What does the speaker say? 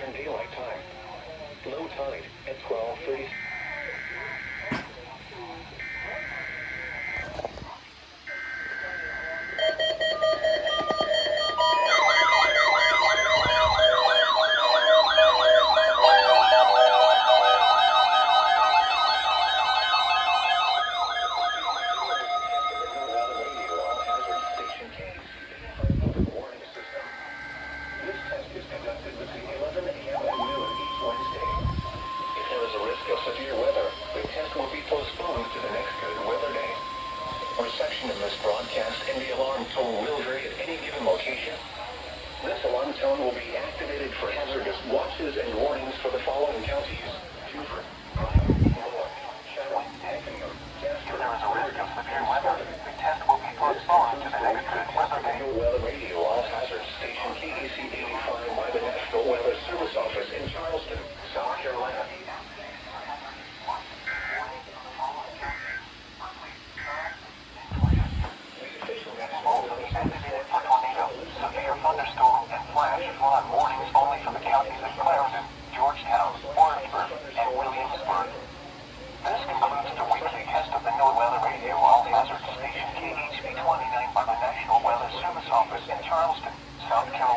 Eastern Daylight Time. Low tide at 12:30. Reception of this broadcast and the alarm tone will vary at any given location. This alarm tone will be activated for hazardous watches and warnings for the following counties: Beaufort, Bryan, Norfolk, Chatham, Effingham, Jasper. If there is a risk of severe weather, the test will be postponed to the next good weather day. Weather Radio All Hazard Station KEC85 by the National Weather Service Office in Charleston, South Carolina. Severe thunderstorm and flash flood warnings only for the counties of Clarendon, Georgetown, Orangeburg, and Williamsburg. This concludes the weekly test of the NOAA Weather Radio All Hazard Station KHB29 by the National Weather Service Office in Charleston, South Carolina.